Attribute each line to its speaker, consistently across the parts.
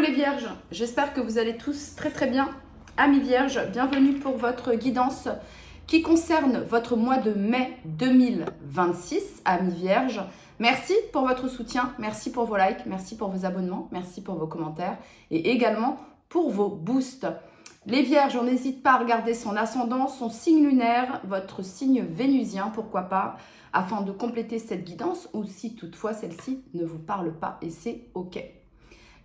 Speaker 1: les vierges, j'espère que vous allez tous très très bien. Amis vierges, bienvenue pour votre guidance qui concerne votre mois de mai 2026. Amis vierges, merci pour votre soutien, merci pour vos likes, merci pour vos abonnements, merci pour vos commentaires et également pour vos boosts. Les vierges, on n'hésite pas à regarder son ascendant, son signe lunaire, votre signe vénusien, pourquoi pas, afin de compléter cette guidance ou si toutefois celle-ci ne vous parle pas et c'est ok.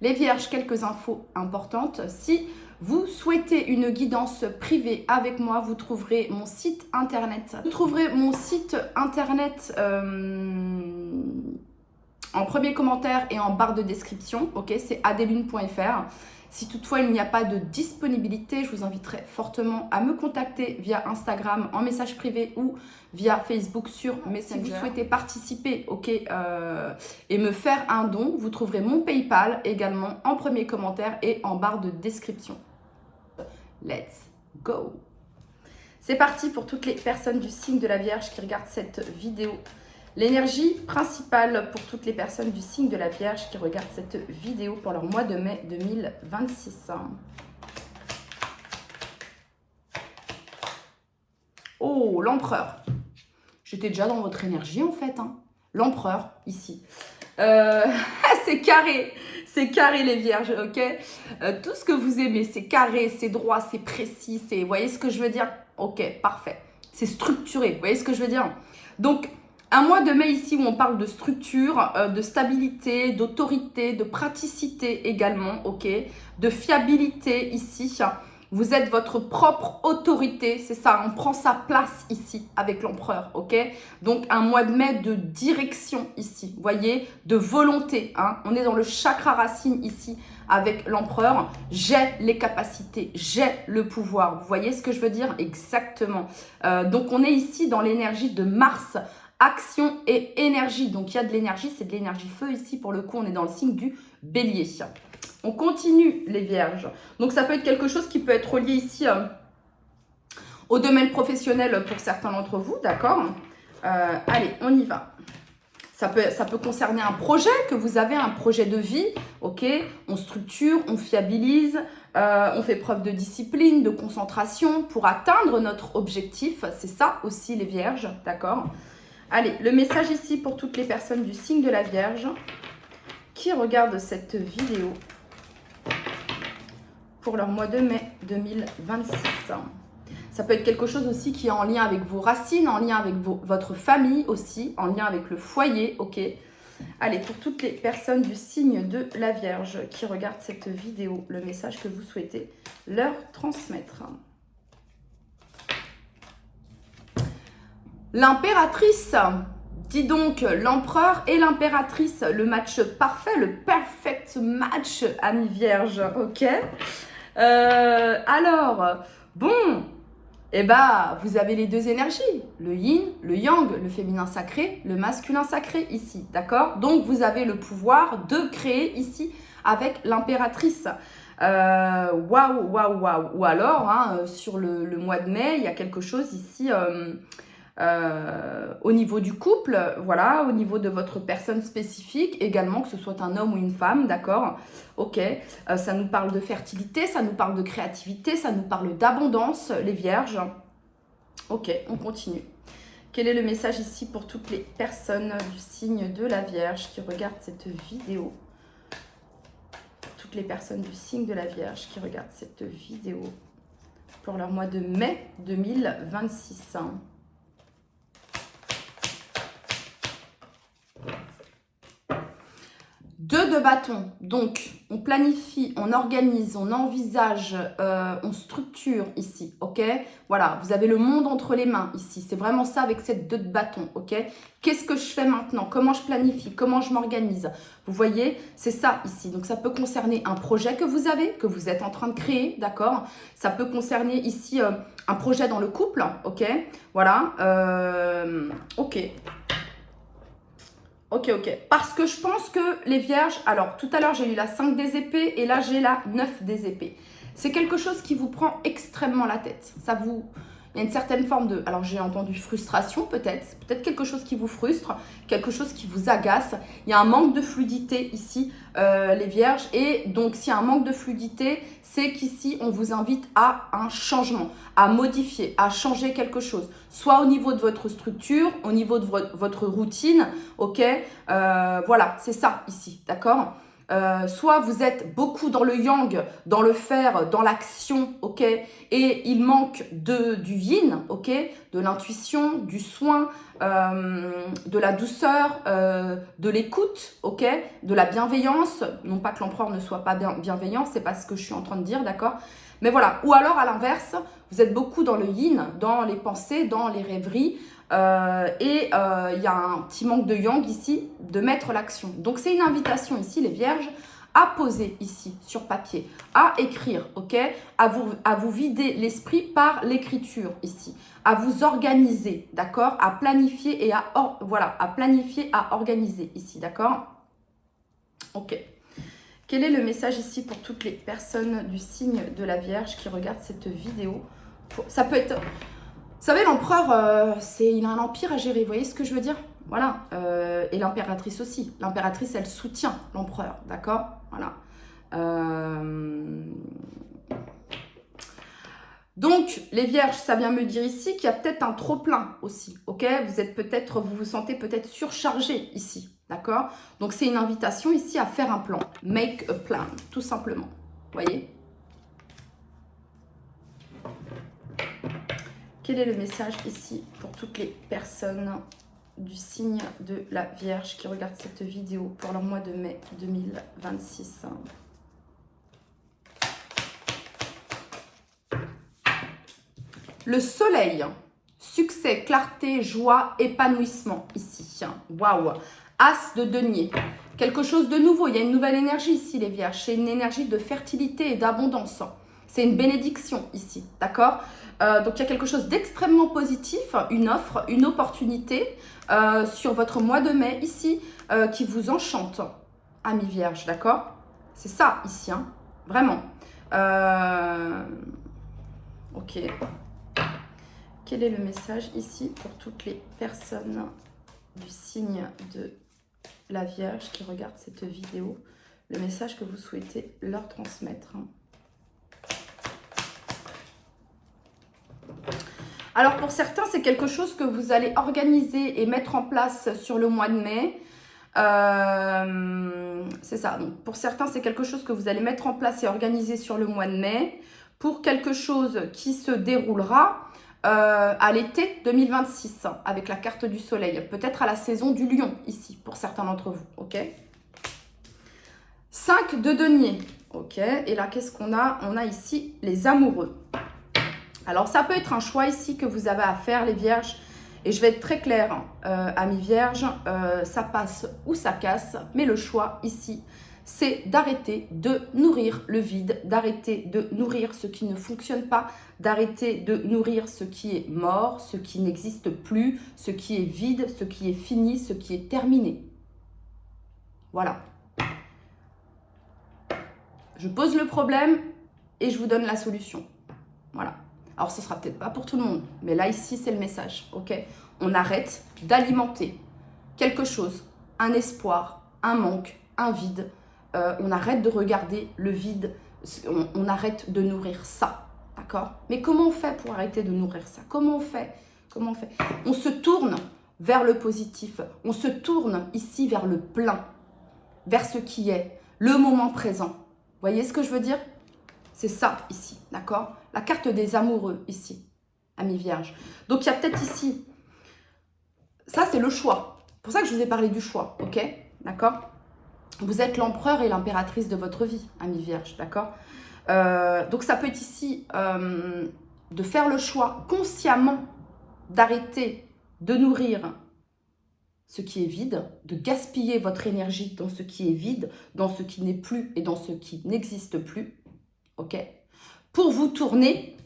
Speaker 1: Les vierges, quelques infos importantes. Si vous souhaitez une guidance privée avec moi, vous trouverez mon site internet. Vous trouverez mon site internet en premier commentaire et en barre de description. Ok, c'est adelune.fr. Si toutefois il n'y a pas de disponibilité, je vous inviterai fortement à me contacter via Instagram en message privé ou via Facebook sur Messenger. Si vous souhaitez participer, ok, et me faire un don, vous trouverez mon PayPal également en premier commentaire et en barre de description. Let's go! C'est parti pour toutes les personnes du signe de la Vierge qui regardent cette vidéo. L'énergie principale pour toutes les personnes du signe de la Vierge qui regardent cette vidéo pour leur mois de mai 2026. Oh, l'empereur. J'étais déjà dans votre énergie en fait. Hein. L'empereur, ici. C'est carré les vierges, ok. Tout ce que vous aimez, c'est carré, c'est droit, c'est précis, c'est... Vous voyez ce que je veux dire? Ok, parfait. C'est structuré, vous voyez ce que je veux dire? Donc, un mois de mai ici où on parle de structure, de stabilité, d'autorité, de praticité également, ok, de fiabilité ici. Vous êtes votre propre autorité, c'est ça, on prend sa place ici avec l'empereur, ok. Donc un mois de mai de direction ici, vous voyez, de volonté, hein. On est dans le chakra racine ici avec l'empereur. J'ai les capacités, j'ai le pouvoir, vous voyez ce que je veux dire? Exactement. Donc on est ici dans l'énergie de Mars. Action et énergie. Donc, il y a de l'énergie, c'est de l'énergie feu ici. Pour le coup, on est dans le signe du bélier. On continue, les vierges. Donc, ça peut être quelque chose qui peut être relié ici au domaine professionnel pour certains d'entre vous, d'accord? Allez, on y va. Ça peut concerner un projet que vous avez, un projet de vie, ok? On structure, on fiabilise, on fait preuve de discipline, de concentration pour atteindre notre objectif. C'est ça aussi, les vierges, d'accord? Allez, le message ici pour toutes les personnes du signe de la Vierge qui regardent cette vidéo pour leur mois de mai 2026. Ça peut être quelque chose aussi qui est en lien avec vos racines, en lien avec votre famille aussi, en lien avec le foyer, ok? Allez, pour toutes les personnes du signe de la Vierge qui regardent cette vidéo, le message que vous souhaitez leur transmettre. L'impératrice, dis donc l'empereur et l'impératrice, le match parfait, le perfect match, amis vierges, ok. Alors, bon, eh ben, vous avez les deux énergies, le yin, le yang, le féminin sacré, le masculin sacré ici, d'accord. Donc, vous avez le pouvoir de créer ici avec l'impératrice. Waouh, waouh, waouh. Ou alors, hein, sur le mois de mai, il y a quelque chose ici... au niveau du couple, voilà, au niveau de votre personne spécifique également, que ce soit un homme ou une femme, d'accord, ok, ça nous parle de fertilité, ça nous parle de créativité, ça nous parle d'abondance, les vierges, ok, on continue. Quel est le message ici pour toutes les personnes du signe de la Vierge qui regardent cette vidéo? Toutes les personnes du signe de la Vierge qui regardent cette vidéo pour leur mois de mai 2026. Deux de bâtons, donc on planifie, on organise, on envisage, on structure ici, ok? Voilà, vous avez le monde entre les mains ici, c'est vraiment ça avec cette deux de bâtons, ok? Qu'est-ce que je fais maintenant? Comment je planifie? Comment je m'organise? Vous voyez, c'est ça ici. Donc ça peut concerner un projet que vous avez, que vous êtes en train de créer, d'accord? Ça peut concerner ici un projet dans le couple, ok? Voilà, ok. Ok, ok. Parce que je pense que les vierges... Alors, tout à l'heure, j'ai eu la 5 des épées et là, j'ai la 9 des épées. C'est quelque chose qui vous prend extrêmement la tête. Il y a une certaine forme de, alors j'ai entendu frustration peut-être quelque chose qui vous frustre, quelque chose qui vous agace. Il y a un manque de fluidité ici, les vierges. Et donc, s'il y a un manque de fluidité, c'est qu'ici, on vous invite à un changement, à modifier, à changer quelque chose. Soit au niveau de votre structure, au niveau de votre routine, ok, voilà, c'est ça ici, d'accord. Soit vous êtes beaucoup dans le yang, dans le faire, dans l'action, ok, et il manque du yin, ok, de l'intuition, du soin, de la douceur, de l'écoute, ok, de la bienveillance. Non pas que l'empereur ne soit pas bienveillant, c'est pas ce que je suis en train de dire, d'accord. Mais voilà, ou alors à l'inverse, vous êtes beaucoup dans le yin, dans les pensées, dans les rêveries, et il y a un petit manque de yang ici, de mettre l'action. Donc c'est une invitation ici, les vierges, à poser ici sur papier, à écrire, ok, à vous vider l'esprit par l'écriture ici, à vous organiser, d'accord, à planifier et à planifier, à organiser ici, d'accord. Ok. Quel est le message ici pour toutes les personnes du signe de la Vierge qui regardent cette vidéo? Ça peut être... Vous savez, l'empereur, il a un empire à gérer, vous voyez ce que je veux dire? Voilà, et l'impératrice aussi. L'impératrice, elle soutient l'empereur, d'accord? Voilà. Donc, les vierges, ça vient me dire ici qu'il y a peut-être un trop-plein aussi, ok? Vous vous sentez peut-être surchargé ici, d'accord? Donc, c'est une invitation ici à faire un plan. Make a plan, tout simplement, vous voyez? Quel est le message ici pour toutes les personnes du signe de la Vierge qui regardent cette vidéo pour leur mois de mai 2026? Le soleil, succès, clarté, joie, épanouissement ici. Waouh! As de denier, quelque chose de nouveau. Il y a une nouvelle énergie ici, les vierges. C'est une énergie de fertilité et d'abondance. C'est une bénédiction ici, d'accord? Donc, il y a quelque chose d'extrêmement positif, une offre, une opportunité sur votre mois de mai ici qui vous enchante, amis vierges, d'accord? C'est ça ici, hein, vraiment. Ok. Quel est le message ici pour toutes les personnes du signe de la Vierge qui regardent cette vidéo? Le message que vous souhaitez leur transmettre. Alors pour certains, c'est quelque chose que vous allez organiser et mettre en place sur le mois de mai. C'est ça. Donc, pour certains, c'est quelque chose que vous allez mettre en place et organiser sur le mois de mai. Pour quelque chose qui se déroulera à l'été 2026 avec la carte du soleil. Peut-être à la saison du lion ici pour certains d'entre vous. Ok. 5 de denier. Ok. Et là, qu'est-ce qu'on a? On a ici les amoureux. Alors, ça peut être un choix ici que vous avez à faire, les vierges. Et je vais être très claire, amis vierges, ça passe ou ça casse. Mais le choix ici, c'est d'arrêter de nourrir le vide, d'arrêter de nourrir ce qui ne fonctionne pas, d'arrêter de nourrir ce qui est mort, ce qui n'existe plus, ce qui est vide, ce qui est fini, ce qui est terminé. Voilà. Je pose le problème et je vous donne la solution. Voilà. Alors, ce sera peut-être pas pour tout le monde, mais là, ici, c'est le message, ok? On arrête d'alimenter quelque chose, un espoir, un manque, un vide. On arrête de regarder le vide, on arrête de nourrir ça, d'accord? Mais comment on fait pour arrêter de nourrir ça? Comment on fait? Comment on fait? On se tourne vers le positif, on se tourne ici vers le plein, vers ce qui est, le moment présent. Vous voyez ce que je veux dire? C'est ça ici, d'accord? La carte des amoureux ici, amis vierges. Donc, il y a peut-être ici, ça c'est le choix. C'est pour ça que je vous ai parlé du choix, ok? D'accord? Vous êtes l'empereur et l'impératrice de votre vie, amis vierges, d'accord? Donc, ça peut être ici de faire le choix consciemment d'arrêter de nourrir ce qui est vide, de gaspiller votre énergie dans ce qui est vide, dans ce qui n'est plus et dans ce qui n'existe plus, ok? Pour vous tourner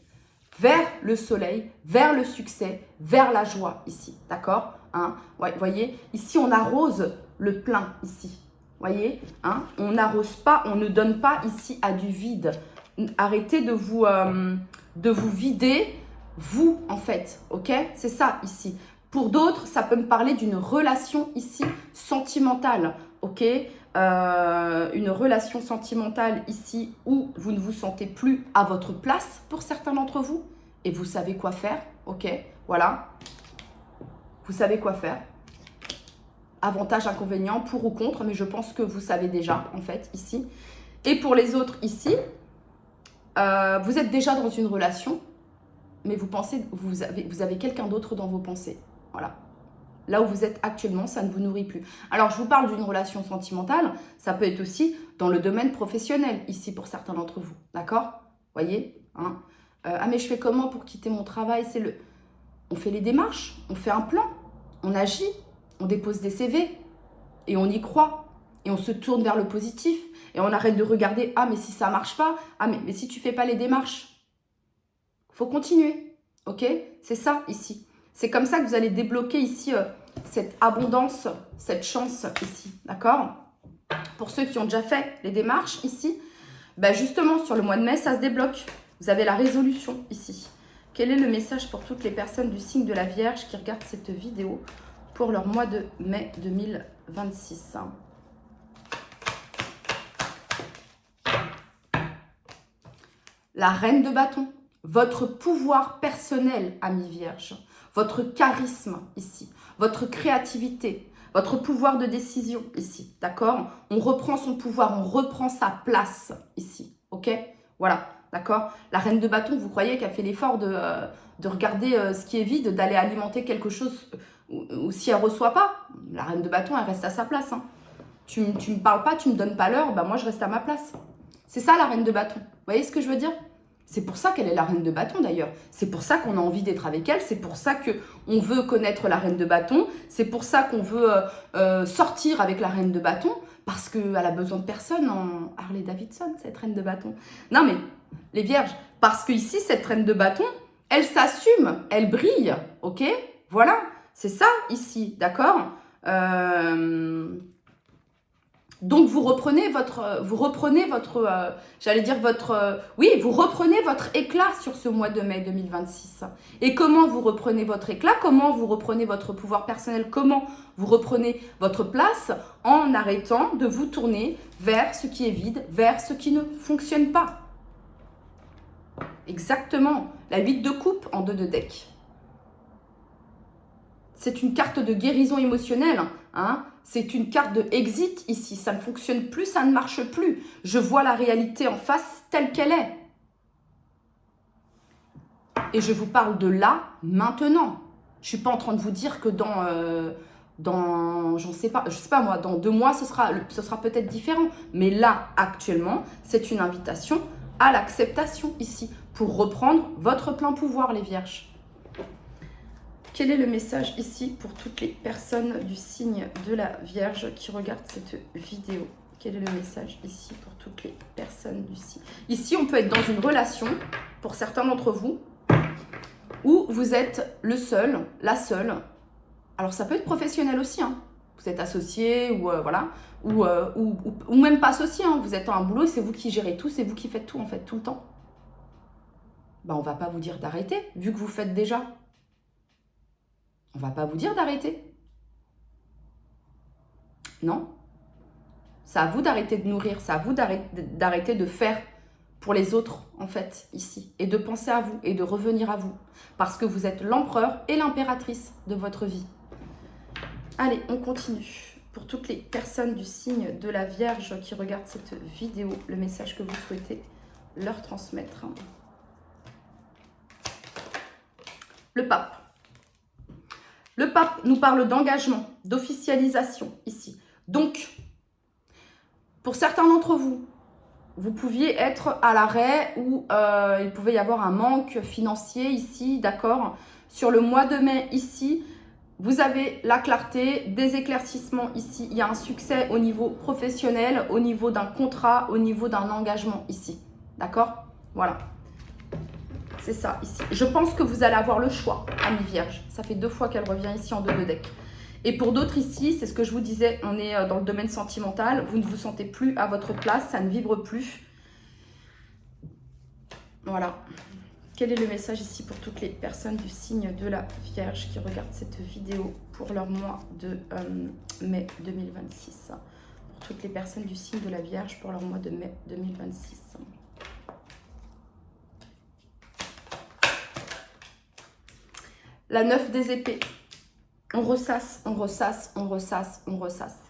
Speaker 1: vers le soleil, vers le succès, vers la joie ici, d'accord? Hein? Ouais, voyez, ici on arrose le plein ici, voyez? Hein? On n'arrose pas, on ne donne pas ici à du vide. Arrêtez de vous vider vous, en fait, ok? C'est ça, ici. Pour d'autres, ça peut me parler d'une relation, ici, sentimentale, ok? Une relation sentimentale, ici, où vous ne vous sentez plus à votre place, pour certains d'entre vous, et vous savez quoi faire, ok? Voilà. Vous savez quoi faire. Avantages, inconvénients, pour ou contre, mais je pense que vous savez déjà, en fait, ici. Et pour les autres, ici, vous êtes déjà dans une relation, mais vous pensez, vous avez quelqu'un d'autre dans vos pensées. Voilà. Là où vous êtes actuellement, ça ne vous nourrit plus. Alors, je vous parle d'une relation sentimentale, ça peut être aussi dans le domaine professionnel, ici, pour certains d'entre vous. D'accord? Voyez, hein? Ah, mais je fais comment pour quitter mon travail? On fait les démarches, on fait un plan, on agit, on dépose des CV, et on y croit, et on se tourne vers le positif, et on arrête de regarder, ah, mais si ça marche pas, ah, mais si tu fais pas les démarches, faut continuer, ok? C'est ça, ici. C'est comme ça que vous allez débloquer ici cette abondance, cette chance ici, d'accord? Pour ceux qui ont déjà fait les démarches ici, ben justement, sur le mois de mai, ça se débloque. Vous avez la résolution ici. Quel est le message pour toutes les personnes du signe de la Vierge qui regardent cette vidéo pour leur mois de mai 2026? La reine de bâton, votre pouvoir personnel, ami Vierge, votre charisme ici, votre créativité, votre pouvoir de décision ici, d'accord? On reprend son pouvoir, on reprend sa place ici, ok? Voilà, d'accord? La reine de bâton, vous croyez qu'elle fait l'effort de regarder ce qui est vide, d'aller alimenter quelque chose ou si elle ne reçoit pas? La reine de bâton, elle reste à sa place, hein. Tu me parles pas, tu me donnes pas l'heure, bah moi je reste à ma place. C'est ça la reine de bâton, vous voyez ce que je veux dire? C'est pour ça qu'elle est la reine de bâton d'ailleurs. C'est pour ça qu'on a envie d'être avec elle. C'est pour ça qu'on veut connaître la reine de bâton. C'est pour ça qu'on veut sortir avec la reine de bâton. Parce qu'elle a besoin de personne en Harley Davidson, cette reine de bâton. Non mais, les vierges, parce qu'ici, cette reine de bâton, elle s'assume, elle brille. Ok? Voilà, c'est ça ici, d'accord? Donc, vous reprenez votre, vous reprenez votre éclat sur ce mois de mai 2026. Et comment vous reprenez votre éclat? Comment vous reprenez votre pouvoir personnel? Comment vous reprenez votre place? En arrêtant de vous tourner vers ce qui est vide, vers ce qui ne fonctionne pas. Exactement. La 8 de coupe en 2 de deck. C'est une carte de guérison émotionnelle, hein. C'est une carte de exit ici. Ça ne fonctionne plus, ça ne marche plus. Je vois la réalité en face telle qu'elle est. Et je vous parle de là, maintenant. Je ne suis pas en train de vous dire que je sais pas moi, dans 2 mois, ce sera peut-être différent. Mais là, actuellement, c'est une invitation à l'acceptation ici, pour reprendre votre plein pouvoir, les vierges. Quel est le message ici pour toutes les personnes du signe de la Vierge qui regardent cette vidéo? Quel est le message ici pour toutes les personnes du signe? Ici, on peut être dans une relation, pour certains d'entre vous, où vous êtes le seul, la seule. Alors, ça peut être professionnel aussi, hein. Vous êtes associé ou voilà, ou même pas associé, hein. Vous êtes à un boulot, c'est vous qui gérez tout, c'est vous qui faites tout, en fait, tout le temps. Ben, on va pas vous dire d'arrêter, vu que vous faites déjà. On va pas vous dire d'arrêter. Non. C'est à vous d'arrêter de nourrir, c'est à vous d'arrêter de faire pour les autres, en fait, ici. Et de penser à vous et de revenir à vous. Parce que vous êtes l'empereur et l'impératrice de votre vie. Allez, on continue. Pour toutes les personnes du signe de la Vierge qui regardent cette vidéo, le message que vous souhaitez leur transmettre. Le pape. Le pape nous parle d'engagement, d'officialisation ici. Donc, pour certains d'entre vous, vous pouviez être à l'arrêt ou il pouvait y avoir un manque financier ici, d'accord? Sur le mois de mai ici, vous avez la clarté, des éclaircissements ici. Il y a un succès au niveau professionnel, au niveau d'un contrat, au niveau d'un engagement ici. D'accord? Voilà. C'est ça, ici. Je pense que vous allez avoir le choix, ami Vierge. Ça fait 2 fois qu'elle revient ici en 2 de deck. Et pour d'autres ici, c'est ce que je vous disais, on est dans le domaine sentimental. Vous ne vous sentez plus à votre place, ça ne vibre plus. Voilà. Quel est le message ici pour toutes les personnes du signe de la Vierge qui regardent cette vidéo pour leur mois de mai 2026? Pour toutes les personnes du signe de la Vierge pour leur mois de mai 2026. La 9 des épées. On ressasse, on ressasse, on ressasse, on ressasse.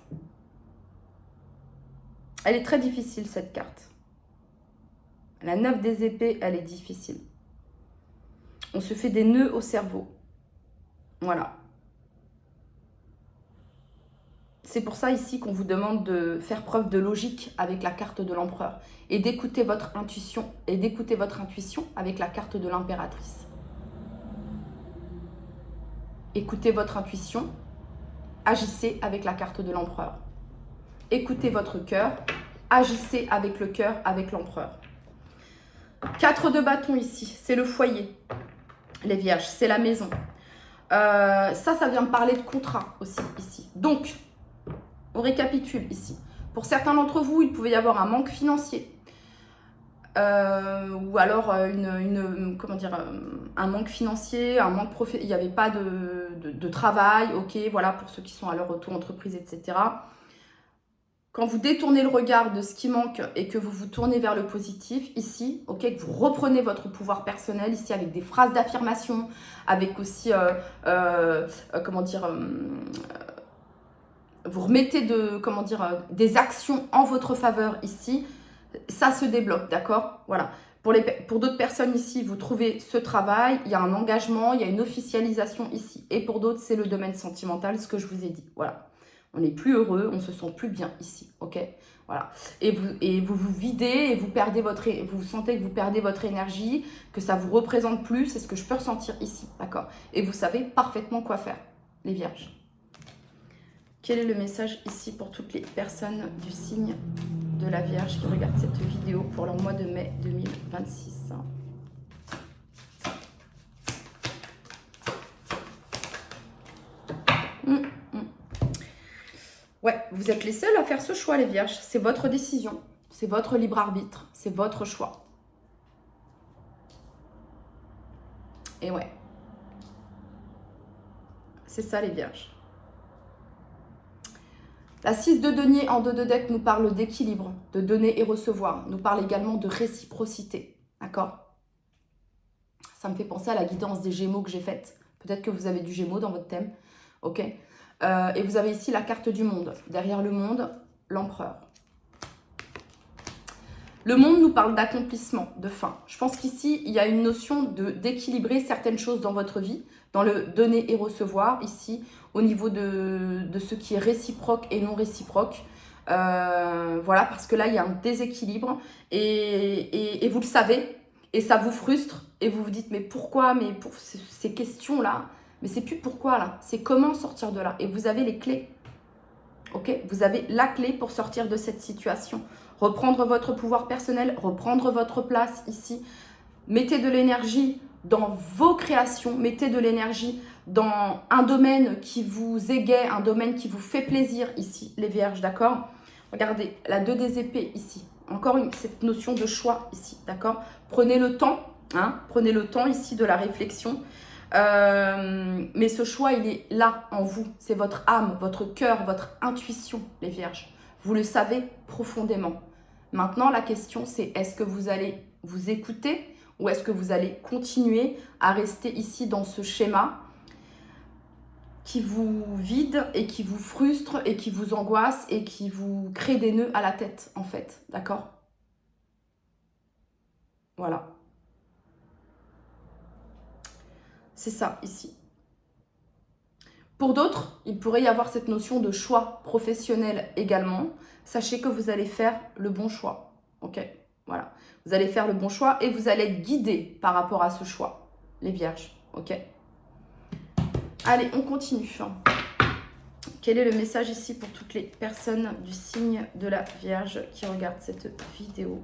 Speaker 1: Elle est très difficile cette carte. La 9 des épées, elle est difficile. On se fait des nœuds au cerveau. Voilà. C'est pour ça ici qu'on vous demande de faire preuve de logique avec la carte de l'empereur et d'écouter votre intuition avec la carte de l'impératrice. Écoutez votre intuition, agissez avec la carte de l'empereur. Écoutez votre cœur, agissez avec le cœur, avec l'empereur. 4 de bâton ici, c'est le foyer. Les vierges, c'est la maison. Ça vient me parler de contrat aussi ici. Donc, on récapitule ici. Pour certains d'entre vous, il pouvait y avoir un manque financier. Ou alors un manque financier, un manque il n'y avait pas de travail, ok, voilà, pour ceux qui sont à leur auto-entreprise, etc. Quand vous détournez le regard de ce qui manque et que vous vous tournez vers le positif, ici, ok, que vous reprenez votre pouvoir personnel, ici, avec des phrases d'affirmation, avec aussi, vous remettez des actions en votre faveur ici, ça se débloque, d'accord? Voilà. Pour d'autres personnes ici, vous trouvez ce travail, il y a un engagement, il y a une officialisation ici. Et pour d'autres, c'est le domaine sentimental, ce que je vous ai dit. Voilà. On n'est plus heureux, on se sent plus bien ici, ok? Voilà. Et vous vous videz et vous sentez que vous perdez votre énergie, que ça vous représente plus, c'est ce que je peux ressentir ici, d'accord? Et vous savez parfaitement quoi faire, les vierges. Quel est le message ici pour toutes les personnes du signe de la Vierge qui regardent cette vidéo pour leur mois de mai 2026? Ouais, vous êtes les seuls à faire ce choix, les vierges. C'est votre décision, c'est votre libre arbitre, c'est votre choix. Et ouais, c'est ça, les vierges. La 6 de denier en 2 de deck nous parle d'équilibre, de donner et recevoir. Nous parle également de réciprocité. D'accord? Ça me fait penser à la guidance des Gémeaux que j'ai faite. Peut-être que vous avez du Gémeaux dans votre thème. Ok? Et vous avez ici la carte du monde. Derrière le monde, l'empereur. Le monde nous parle d'accomplissement, de fin. Je pense qu'ici, il y a une notion d'équilibrer certaines choses dans votre vie, dans le donner et recevoir, ici, au niveau de ce qui est réciproque et non réciproque. Voilà, parce que là, il y a un déséquilibre et vous le savez, et ça vous frustre, et vous vous dites, mais pourquoi, mais pour ces questions-là, mais c'est plus pourquoi là, c'est comment sortir de là. Et vous avez les clés, ok? Vous avez la clé pour sortir de cette situation. Reprendre votre pouvoir personnel, reprendre votre place ici. Mettez de l'énergie dans vos créations, mettez de l'énergie dans un domaine qui vous égaye, un domaine qui vous fait plaisir ici, les vierges, d'accord? Regardez, la 2 des épées ici. Encore cette notion de choix ici, d'accord? Prenez le temps, hein, prenez le temps ici de la réflexion. Mais ce choix, il est là en vous. C'est votre âme, votre cœur, votre intuition, les vierges. Vous le savez profondément. Maintenant, la question, c'est est-ce que vous allez vous écouter ou est-ce que vous allez continuer à rester ici dans ce schéma qui vous vide et qui vous frustre et qui vous angoisse et qui vous crée des nœuds à la tête, en fait. D'accord? Voilà. C'est ça, ici. Pour d'autres, il pourrait y avoir cette notion de choix professionnel également. Sachez que vous allez faire le bon choix. Ok? Voilà. Vous allez faire le bon choix et vous allez être guidé par rapport à ce choix, les vierges. Ok? Allez, on continue. Quel est le message ici pour toutes les personnes du signe de la Vierge qui regardent cette vidéo?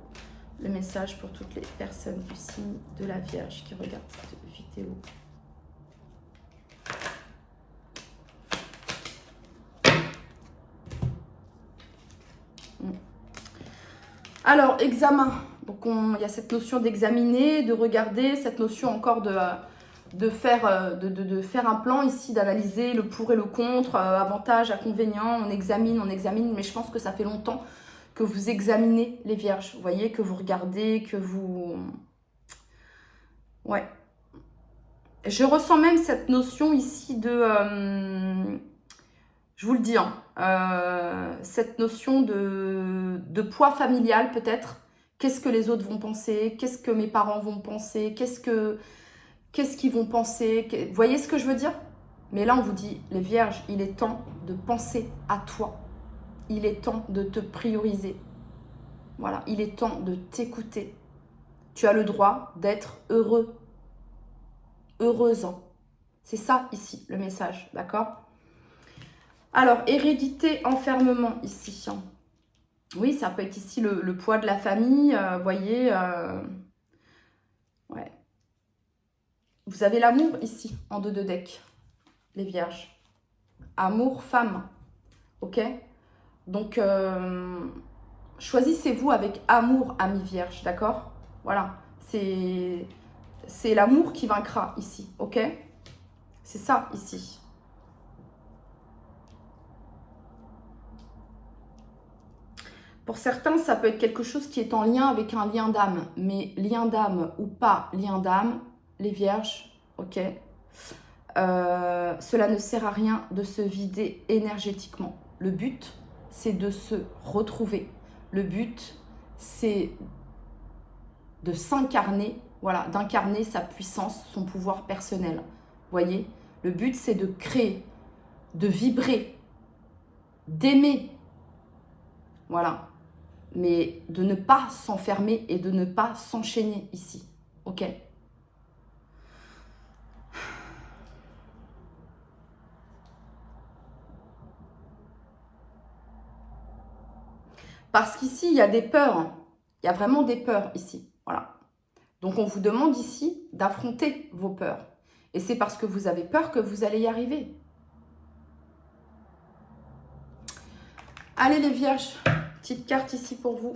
Speaker 1: Le message pour toutes les personnes du signe de la Vierge qui regardent cette vidéo. Alors, examen. Donc, Donc, il y a cette notion d'examiner, de regarder, cette notion encore de faire un plan ici, d'analyser le pour et le contre, avantages, inconvénients, on examine, mais je pense que ça fait longtemps que vous examinez les vierges, vous voyez, que vous regardez, que vous... Ouais. Je ressens même cette notion ici de... je vous le dis, hein, cette notion de poids familial peut-être. Qu'est-ce que les autres vont penser? Qu'est-ce que mes parents vont penser? Qu'est-ce qu'ils vont penser? Vous voyez ce que je veux dire? Mais là, on vous dit, les vierges, il est temps de penser à toi. Il est temps de te prioriser. Voilà, il est temps de t'écouter. Tu as le droit d'être heureux. Heureuse. C'est ça ici, le message, d'accord? Alors, hérédité, enfermement ici. Oui, ça peut être ici le poids de la famille, vous voyez. Ouais. Vous avez l'amour ici, en 2 de deck, les vierges. Amour, femme, ok? Donc, choisissez-vous avec amour, amis vierges, d'accord? Voilà, c'est l'amour qui vaincra ici, ok? C'est ça, ici. Pour certains, ça peut être quelque chose qui est en lien avec un lien d'âme. Mais lien d'âme ou pas lien d'âme, les vierges, ok, cela ne sert à rien de se vider énergétiquement. Le but, c'est de se retrouver. Le but, c'est de s'incarner, voilà, d'incarner sa puissance, son pouvoir personnel. Voyez, le but, c'est de créer, de vibrer, d'aimer. Voilà. Mais de ne pas s'enfermer et de ne pas s'enchaîner ici. Ok? Parce qu'ici, il y a des peurs. Il y a vraiment des peurs ici. Voilà. Donc, on vous demande ici d'affronter vos peurs. Et c'est parce que vous avez peur que vous allez y arriver. Allez les vierges, petite carte ici pour vous.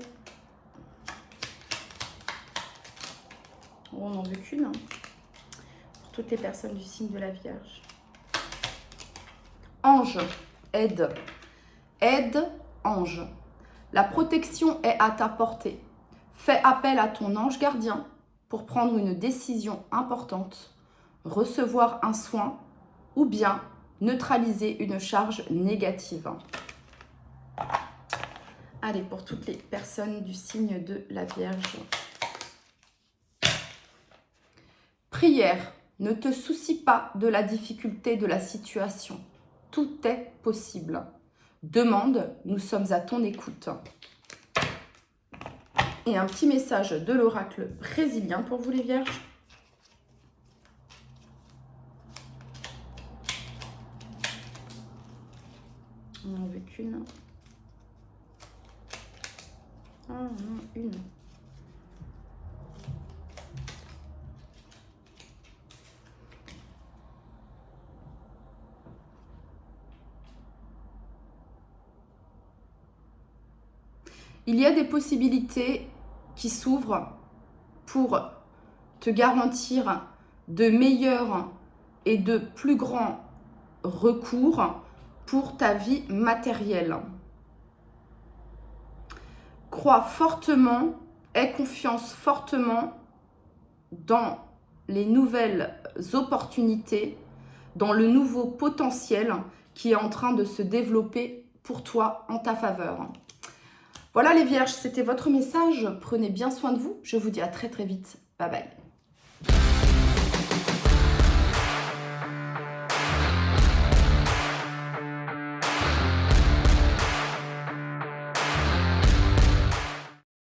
Speaker 1: On n'en veut qu'une. Hein. Pour toutes les personnes du signe de la Vierge. Ange, aide. Aide, ange. La protection est à ta portée. Fais appel à ton ange gardien pour prendre une décision importante, recevoir un soin ou bien neutraliser une charge négative. Allez, pour toutes les personnes du signe de la Vierge. Prière, ne te soucie pas de la difficulté de la situation. Tout est possible. Demande, nous sommes à ton écoute. Et un petit message de l'oracle brésilien pour vous les vierges. On n'en veut qu'une. Ah non, une. Il y a des possibilités qui s'ouvrent pour te garantir de meilleurs et de plus grands recours pour ta vie matérielle. Crois fortement, aie confiance fortement dans les nouvelles opportunités, dans le nouveau potentiel qui est en train de se développer pour toi en ta faveur. Voilà les vierges, c'était votre message. Prenez bien soin de vous. Je vous dis à très très vite. Bye bye.